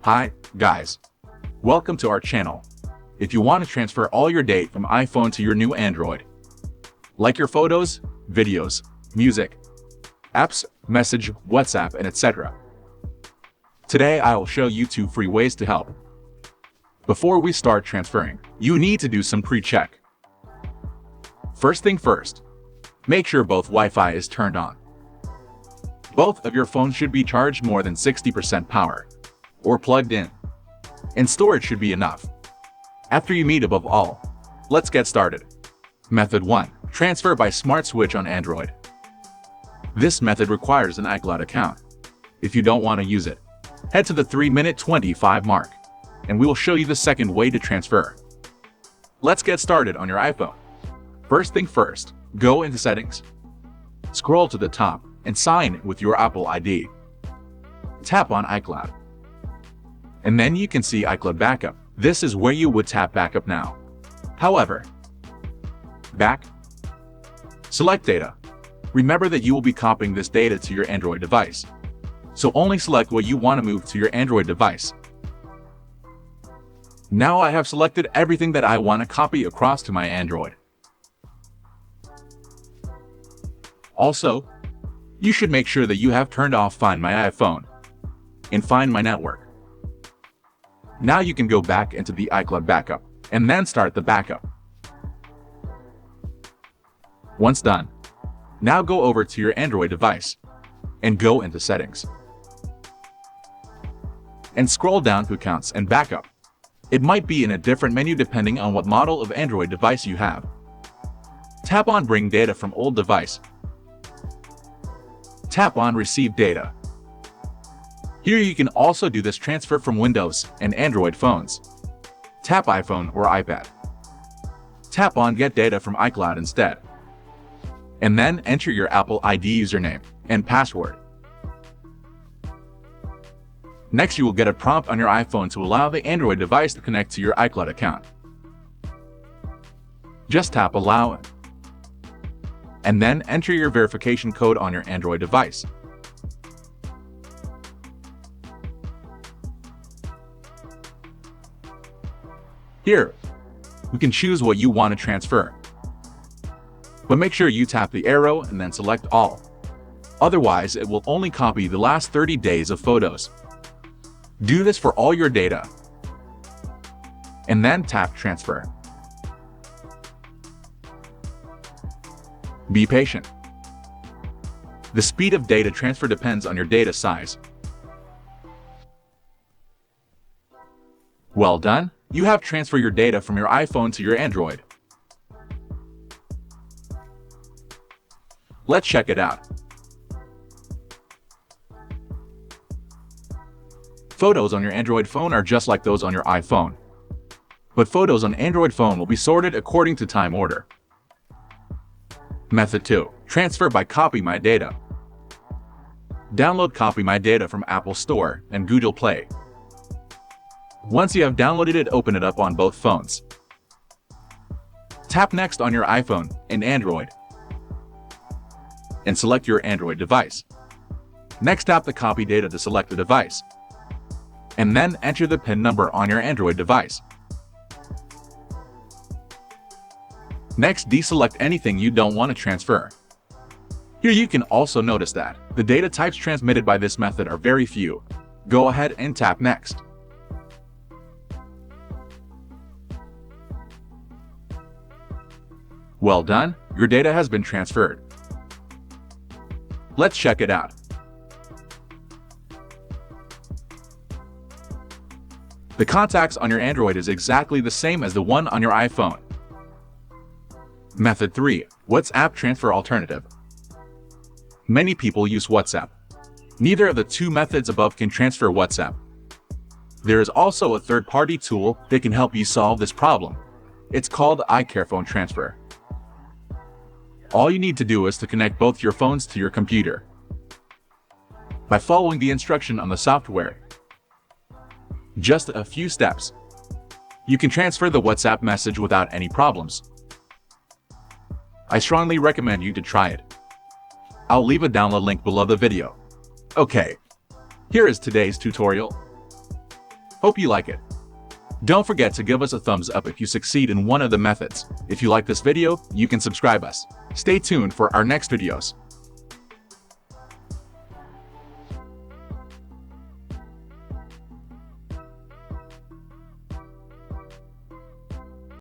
Hi, guys. Welcome to our channel. If you want to transfer all your data from iPhone to your new Android, like your photos, videos, music, apps, message, WhatsApp, and etc. Today I will show you 2 free ways to help. Before we start transferring, you need to do some pre-check. First thing first, make sure both Wi-Fi is turned on. Both of your phones should be charged more than 60% power, or plugged in, and storage should be enough. After you meet above all, let's get started. Method 1. Transfer by Smart Switch on Android. This method requires an iCloud account. If you don't want to use it, head to the 3-minute 25 mark, and we will show you the second way to transfer. Let's get started on your iPhone. First thing first, go into Settings. Scroll to the top and sign with your Apple ID. Tap on iCloud. And then you can see iCloud Backup. This is where you would tap Backup now. However, Back. Select Data. Remember that you will be copying this data to your Android device, so only select what you want to move to your Android device. Now I have selected everything that I want to copy across to my Android. Also, you should make sure that you have turned off Find My iPhone and Find My Network. Now you can go back into the iCloud Backup and then start the backup. Once done, now go over to your Android device and go into Settings. And scroll down to Accounts and Backup. It might be in a different menu depending on what model of Android device you have. Tap on Bring Data from Old Device. Tap on Receive Data. Here you can also do this transfer from Windows and Android phones. Tap iPhone or iPad. Tap on Get Data from iCloud instead. And then enter your Apple ID username and password. Next, you will get a prompt on your iPhone to allow the Android device to connect to your iCloud account. Just tap Allow, and then enter your verification code on your Android device. Here, you can choose what you want to transfer. But make sure you tap the arrow and then select All. Otherwise, it will only copy the last 30 days of photos. Do this for all your data. And then tap Transfer. Be patient. The speed of data transfer depends on your data size. Well done. You have transferred your data from your iPhone to your Android. Let's check it out. Photos on your Android phone are just like those on your iPhone. But photos on Android phone will be sorted according to time order. Method 2. Transfer by Copy My Data. Download Copy My Data from Apple Store and Google Play. Once you have downloaded it, open it up on both phones. Tap Next on your iPhone and Android, and select your Android device. Next, tap the Copy Data to select the device, and then enter the PIN number on your Android device. Next, deselect anything you don't want to transfer. Here you can also notice that the data types transmitted by this method are very few. Go ahead and tap Next. Well done, your data has been transferred. Let's check it out. The contacts on your Android is exactly the same as the one on your iPhone. Method 3. WhatsApp Transfer Alternative. Many people use WhatsApp. Neither of the 2 methods above can transfer WhatsApp. There is also a third-party tool that can help you solve this problem. It's called iCareFone Transfer. All you need to do is to connect both your phones to your computer by following the instruction on the software. Just a few steps. You can transfer the WhatsApp message without any problems. I strongly recommend you to try it. I'll leave a download link below the video. Okay, here is today's tutorial. Hope you like it. Don't forget to give us a thumbs up if you succeed in one of the methods. If you like this video, you can subscribe us. Stay tuned for our next videos.